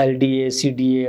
LDA, CDA,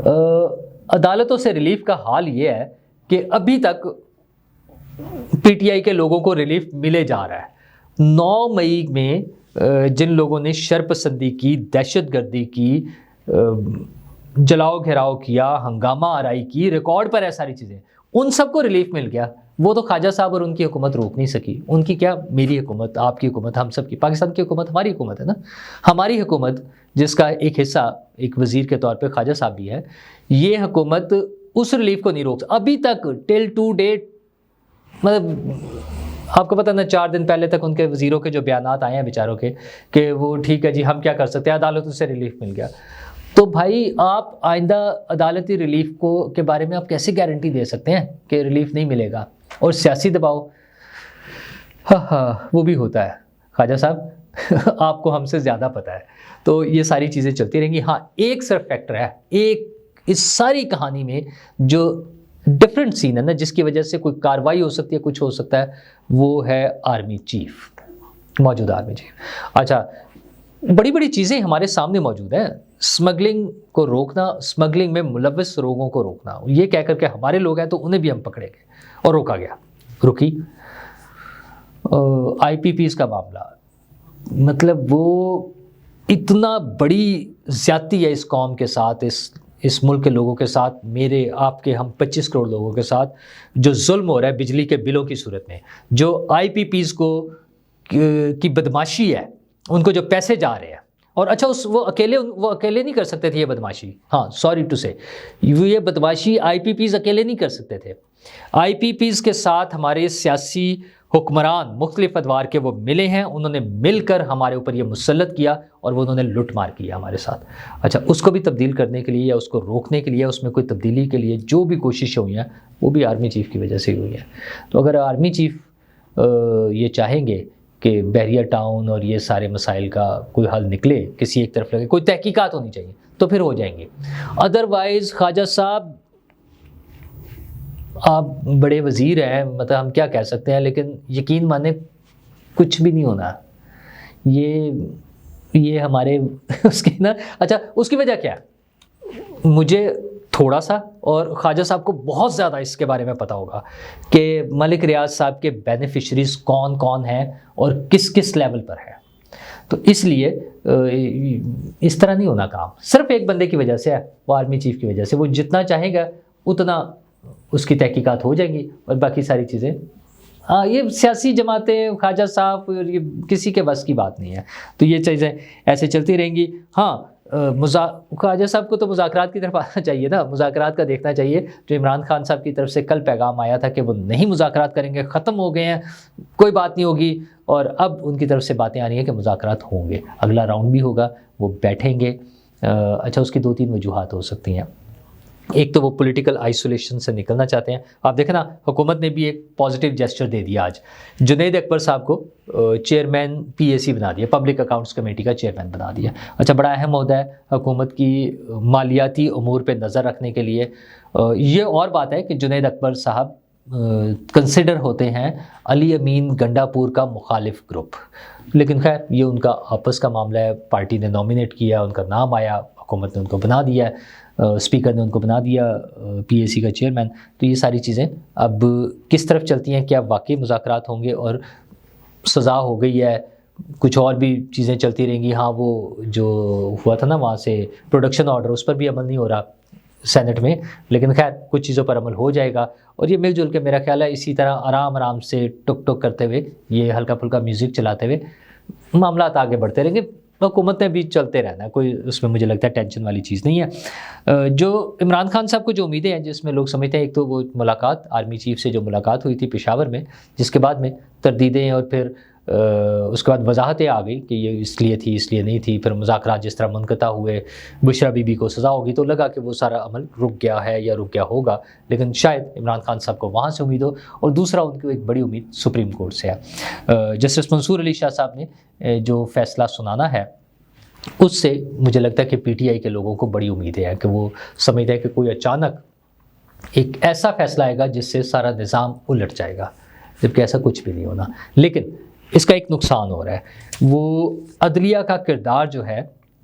عدالتوں سے relief کا حال یہ ہے کہ ابھی تک پی ٹی آئی کے لوگوں کو ریلیف ملے جا رہا ہے۔ 9 مئی میں جن لوگوں نے شرپسندی کی، دہشت گردی کی، جلاؤ گھیراؤ کیا، ہنگامہ آرائی کی، ریکارڈ پر ہے ساری چیزیں، ان سب کو ریلیف مل گیا۔ وہ تو خواجہ صاحب اور ان کی حکومت روک نہیں سکی۔ ان کی کیا، میری حکومت، آپ کی حکومت، ہم سب کی، پاکستان کی حکومت ہماری حکومت ہے نا۔ ہماری حکومت جس کا ایک حصہ ایک وزیر کے طور پہ خواجہ صاحب بھی ہے، یہ حکومت اس ریلیف کو نہیں روک سکتی ابھی تک ٹل ٹو ڈیٹ۔ مطلب آپ کو پتہ نا 4 دن پہلے تک ان کے وزیروں کے جو بیانات آئے ہیں بیچاروں کے کہ وہ ٹھیک ہے جی ہم کیا کر سکتے ہیں، عدالتوں سے ریلیف مل گیا۔ تو بھائی آپ آئندہ عدالتی ریلیف کے بارے میں آپ کیسے گارنٹی دے سکتے ہیں کہ ریلیف نہیں ملے گا؟ اور سیاسی دباؤ، وہ بھی ہوتا ہے خواجہ صاحب، آپ کو ہم سے زیادہ پتہ ہے۔ تو یہ ساری چیزیں چلتی رہیں گی۔ ہاں ایک صرف فیکٹر ہے، ایک اس ساری کہانی میں جو ڈفرینٹ سین ہے نا، جس کی وجہ سے کوئی کارروائی ہو سکتی ہے، کچھ ہو سکتا ہے، وہ ہے آرمی چیف، موجودہ آرمی چیف۔ اچھا، بڑی بڑی چیزیں ہمارے سامنے موجود ہیں۔ اسمگلنگ کو روکنا، اسمگلنگ میں ملوث لوگوں کو روکنا، یہ کہہ کر کے ہمارے لوگ ہیں تو انہیں بھی ہم پکڑے گئے اور روکا گیا، رکی۔ آئی پی پیز کا معاملہ، مطلب وہ اتنا بڑی زیادتی ہے اس قوم کے ساتھ، اس ملک کے لوگوں کے ساتھ، میرے آپ کے ہم 25 کروڑ لوگوں کے ساتھ جو ظلم ہو رہا ہے بجلی کے بلوں کی صورت میں، جو آئی پی پیز کی بدماشی ہے، ان کو جو پیسے جا رہے ہیں۔ اور اچھا وہ اکیلے نہیں کر سکتے تھے یہ بدماشی، ہاں سوری ٹو سے، یہ بدماشی آئی پی پیز اکیلے نہیں کر سکتے تھے۔ آئی پی پیز کے ساتھ ہمارے سیاسی حکمران مختلف ادوار کے وہ ملے ہیں، انہوں نے مل کر ہمارے اوپر یہ مسلط کیا اور وہ انہوں نے لٹ مار کیا ہمارے ساتھ۔ اچھا، اس کو بھی تبدیل کرنے کے لیے یا اس کو روکنے کے لیے، اس میں کوئی تبدیلی کے لیے جو بھی کوششیں ہوئی ہیں وہ بھی آرمی چیف کی وجہ سے ہوئی ہیں۔ تو اگر آرمی چیف یہ چاہیں گے کہ بحریہ ٹاؤن اور یہ سارے مسائل کا کوئی حل نکلے، کسی ایک طرف لگے، کوئی تحقیقات ہونی چاہیے تو پھر ہو جائیں گے۔ ادروائز خواجہ صاحب آپ بڑے وزیر ہیں، مطلب ہم کیا کہہ سکتے ہیں، لیکن یقین مانے کچھ بھی نہیں ہونا۔ یہ ہمارے اس کی نا، اچھا اس کی وجہ کیا ہے؟ مجھے تھوڑا سا اور خواجہ صاحب کو بہت زیادہ اس کے بارے میں پتہ ہوگا کہ ملک ریاض صاحب کے بینیفیشریز کون کون ہیں اور کس کس لیول پر ہے۔ تو اس لیے اس طرح نہیں ہونا کام، صرف ایک بندے کی وجہ سے ہے، وہ آرمی چیف کی وجہ سے۔ وہ جتنا چاہے گا اتنا اس کی تحقیقات ہو جائیں گی اور باقی ساری چیزیں، یہ سیاسی جماعتیں، خواجہ صاحب، یہ کسی کے بس کی بات نہیں ہے۔ تو یہ چیزیں ایسے چلتی رہیں گی۔ ہاں خواجہ صاحب کو تو مذاکرات کی طرف آنا چاہیے نا، مذاکرات کا دیکھنا چاہیے۔ جو عمران خان صاحب کی طرف سے کل پیغام آیا تھا کہ وہ نہیں مذاکرات کریں گے، ختم ہو گئے ہیں، کوئی بات نہیں ہوگی، اور اب ان کی طرف سے باتیں آ رہی ہیں کہ مذاکرات ہوں گے، اگلا راؤنڈ بھی ہوگا، وہ بیٹھیں گے۔ اچھا، اس کی 2-3 وجوہات ہو سکتی ہیں۔ ایک تو وہ پولیٹیکل آئسولیشن سے نکلنا چاہتے ہیں۔ آپ دیکھیں نا، حکومت نے بھی ایک پازیٹیو جیسچر دے دیا آج، جنید اکبر صاحب کو چیئرمین پی اے سی بنا دیا، پبلک اکاؤنٹس کمیٹی کا چیئرمین بنا دیا۔ اچھا، بڑا اہم عہدہ ہے حکومت کی مالیاتی امور پہ نظر رکھنے کے لیے۔ یہ اور بات ہے کہ جنید اکبر صاحب کنسیڈر ہوتے ہیں علی امین گنڈا پور کا مخالف گروپ، لیکن خیر یہ ان کا آپس کا معاملہ ہے، پارٹی نے نامینیٹ کیا، ان کا نام آیا، حکومت نے ان کو بنا دیا، اسپیکر نے ان کو بنا دیا پی اے سی کا چیئرمین۔ تو یہ ساری چیزیں اب کس طرف چلتی ہیں، کیا واقعی مذاکرات ہوں گے اور سزا ہو گئی ہے، کچھ اور بھی چیزیں چلتی رہیں گی؟ ہاں، وہ جو ہوا تھا نا وہاں سے پروڈکشن آرڈر، اس پر بھی عمل نہیں ہو رہا سینٹ میں، لیکن خیر کچھ چیزوں پر عمل ہو جائے گا، اور یہ مل جل کے میرا خیال ہے اسی طرح آرام آرام سے ٹک ٹک کرتے ہوئے، یہ ہلکا پھلکا میوزک چلاتے ہوئے معاملات آگے بڑھتے رہیں گے۔ حکومت نے بھی چلتے رہنا ہے، کوئی اس میں مجھے لگتا ہے ٹینشن والی چیز نہیں ہے۔ جو عمران خان صاحب کو جو امیدیں ہیں، جس میں لوگ سمجھتے ہیں، ایک تو وہ ملاقات آرمی چیف سے جو ملاقات ہوئی تھی پشاور میں، جس کے بعد میں تردیدیں اور پھر اس کے بعد وضاحتیں آ گئی کہ یہ اس لیے تھی، اس لیے نہیں تھی، پھر مذاکرات جس طرح منقطع ہوئے، بشرا بی بی کو سزا ہوگی، تو لگا کہ وہ سارا عمل رک گیا ہے یا رک گیا ہوگا، لیکن شاید عمران خان صاحب کو وہاں سے امید ہو، اور دوسرا ان کی ایک بڑی امید سپریم کورٹ سے ہے۔ جسٹس منصور علی شاہ صاحب نے جو فیصلہ سنانا ہے، اس سے مجھے لگتا ہے کہ پی ٹی آئی کے لوگوں کو بڑی امیدیں ہیں کہ وہ سمجھتے ہیں کہ کوئی اچانک ایک ایسا فیصلہ آئے گا جس سے سارا نظام الٹ جائے گا، جبکہ ایسا کچھ بھی نہیں ہونا۔ لیکن اس کا ایک نقصان ہو رہا ہے، وہ عدلیہ کا کردار جو ہے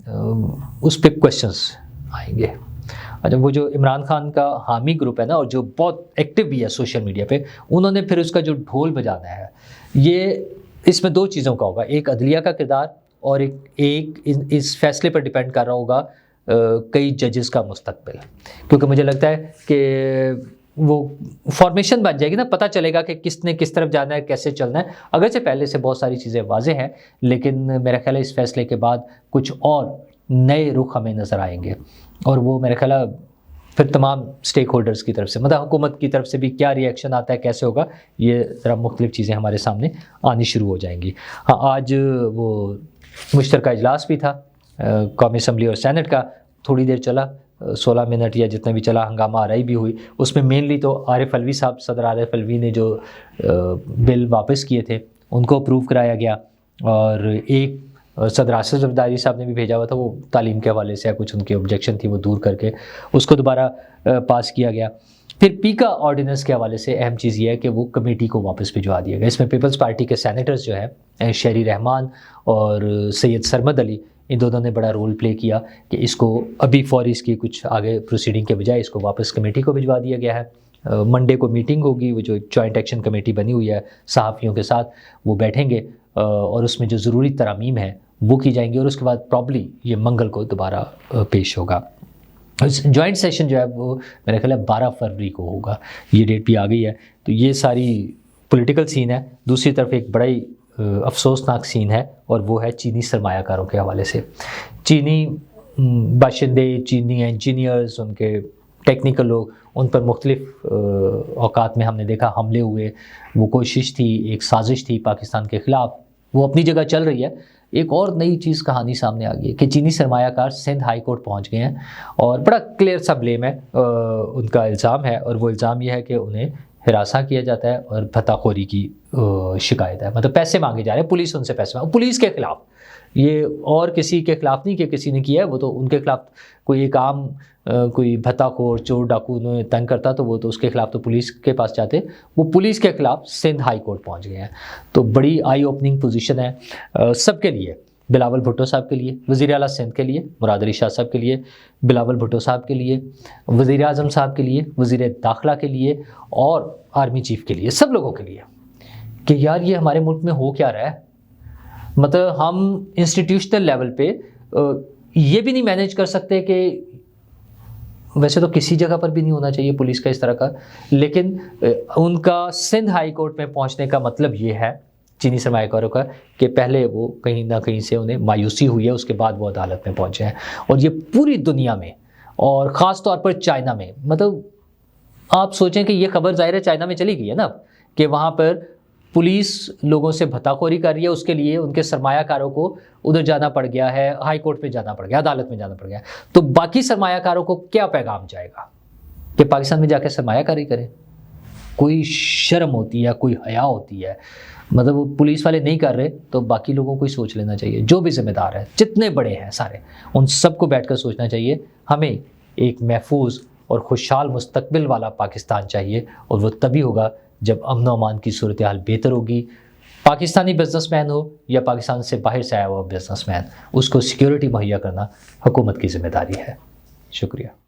اس پہ کوشچنس آئیں گے۔ اچھا، وہ جو عمران خان کا حامی گروپ ہے نا، اور جو بہت ایکٹیو بھی ہے سوشل میڈیا پہ، انہوں نے پھر اس کا جو ڈھول بجانا ہے، یہ اس میں دو چیزوں کا ہوگا، ایک عدلیہ کا کردار اور ایک اس فیصلے پر ڈیپینڈ کر رہا ہوگا کئی ججز کا مستقبل، کیونکہ مجھے لگتا ہے کہ وہ فارمیشن بن جائے گی نا، پتہ چلے گا کہ کس نے کس طرف جانا ہے، کیسے چلنا ہے۔ اگرچہ پہلے سے بہت ساری چیزیں واضح ہیں، لیکن میرا خیال ہے اس فیصلے کے بعد کچھ اور نئے رخ ہمیں نظر آئیں گے، اور وہ میرا خیال ہے پھر تمام سٹیک ہولڈرز کی طرف سے، مطلب حکومت کی طرف سے بھی کیا ری ایکشن آتا ہے، کیسے ہوگا، یہ ذرا مختلف چیزیں ہمارے سامنے آنی شروع ہو جائیں گی۔ ہاں، آج وہ مشترکہ اجلاس بھی تھا قومی اسمبلی اور سینٹ کا، تھوڑی دیر چلا، 16 منٹ یا جتنا بھی چلا، ہنگامہ آرائی بھی ہوئی۔ اس میں مینلی تو عارف علوی صاحب، صدر عارف علوی نے جو بل واپس کیے تھے ان کو اپروو کرایا گیا، اور ایک صدر آصف زرداری صاحب نے بھی بھیجا ہوا تھا، وہ تعلیم کے حوالے سے کچھ ان کی آبجیکشن تھی، وہ دور کر کے اس کو دوبارہ پاس کیا گیا۔ پھر پیکا آرڈیننس کے حوالے سے اہم چیز یہ ہے کہ وہ کمیٹی کو واپس بھجوا دیا گیا۔ اس میں پیپلز پارٹی کے سینیٹرز جو ہے شہری رحمان اور سید سرمد علی، ان دونوں نے بڑا رول پلے کیا کہ اس کو ابھی فوری اس کی کچھ آگے پروسیڈنگ کے بجائے اس کو واپس کمیٹی کو بھجوا دیا گیا ہے۔ منڈے کو میٹنگ ہوگی، وہ جو جوائنٹ ایکشن کمیٹی بنی ہوئی ہے صحافیوں کے ساتھ، وہ بیٹھیں گے اور اس میں جو ضروری ترامیم ہیں وہ کی جائیں گی، اور اس کے بعد پرابلی یہ منگل کو دوبارہ پیش ہوگا۔ جوائنٹ سیشن جو ہے وہ میرا خیال ہے 12 فروری کو ہوگا، یہ ڈیٹ بھی آ گئی ہے۔ تو یہ ساری پولیٹیکل سین ہے۔ دوسری طرف ایک بڑا ہی افسوسناک سین ہے، اور وہ ہے چینی سرمایہ کاروں کے حوالے سے۔ چینی باشندے، چینی انجینئرز، ان کے ٹیکنیکل لوگ، ان پر مختلف اوقات میں ہم نے دیکھا حملے ہوئے۔ وہ کوشش تھی، ایک سازش تھی پاکستان کے خلاف، وہ اپنی جگہ چل رہی ہے۔ ایک اور نئی چیز کہانی سامنے آ گئی ہے کہ چینی سرمایہ کار سندھ ہائی کورٹ پہنچ گئے ہیں، اور بڑا کلیئر سا بلیم ہے، ان کا الزام ہے، اور وہ الزام یہ ہے کہ انہیں ہراساں کیا جاتا ہے اور بھتہ خوری کی شکایت ہے، مطلب پیسے مانگے جا رہے ہیں، پولیس ان سے پیسے مانگے، پولیس کے خلاف، یہ اور کسی کے خلاف نہیں کہ کسی نے کیا ہے، وہ تو ان کے خلاف کوئی ایک عام کوئی بھتہ خور چور ڈاکو انہیں تنگ کرتا تو وہ تو اس کے خلاف تو پولیس کے پاس جاتے، وہ پولیس کے خلاف سندھ ہائی کورٹ پہنچ گئے ہیں۔ تو بڑی آئی اوپننگ پوزیشن ہے سب کے لیے، بلاول بھٹو صاحب کے لیے، وزیر اعلیٰ سندھ کے لیے مراد علی شاہ صاحب کے لیے، بلاول بھٹو صاحب کے لیے، وزیر اعظم صاحب کے لیے، وزیر داخلہ کے لیے، اور آرمی چیف کے لیے، سب لوگوں کے لیے، کہ یار یہ ہمارے ملک میں ہو کیا رہا ہے۔ مطلب ہم انسٹیٹیوشنل لیول پہ یہ بھی نہیں مینیج کر سکتے، کہ ویسے تو کسی جگہ پر بھی نہیں ہونا چاہیے پولیس کا اس طرح کا، لیکن ان کا سندھ ہائی کورٹ میں پہنچنے کا مطلب یہ ہے چینی سرمایہ کاروں کا کہ پہلے وہ کہیں نہ کہیں سے انہیں مایوسی ہوئی ہے، اس کے بعد وہ عدالت میں پہنچے ہیں۔ اور یہ پوری دنیا میں، اور خاص طور پر چائنا میں، مطلب آپ سوچیں کہ یہ خبر ظاہر ہے چائنا میں چلی گئی ہے نا، کہ وہاں پر پولیس لوگوں سے بھتہ خوری کر رہی ہے، اس کے لیے ان کے سرمایہ کاروں کو ادھر جانا پڑ گیا ہے، ہائی کورٹ میں جانا پڑ گیا، عدالت میں جانا پڑ گیا۔ تو باقی سرمایہ کاروں کو کیا پیغام جائے گا کہ پاکستان میں جا کے سرمایہ کاری کریں؟ کوئی شرم ہوتی ہے، کوئی حیا ہوتی ہے؟ مطلب وہ پولیس والے نہیں کر رہے تو باقی لوگوں کو ہی سوچ لینا چاہیے، جو بھی ذمہ دار ہے، جتنے بڑے ہیں سارے، ان سب کو بیٹھ کر سوچنا چاہیے۔ ہمیں ایک محفوظ اور خوشحال مستقبل والا پاکستان چاہیے، اور وہ تبھی ہوگا جب امن و امان کی صورتحال بہتر ہوگی۔ پاکستانی بزنس مین ہو یا پاکستان سے باہر سے آیا ہوا بزنس مین، اس کو سیکیورٹی مہیا کرنا حکومت کی ذمہ داری ہے۔ شکریہ۔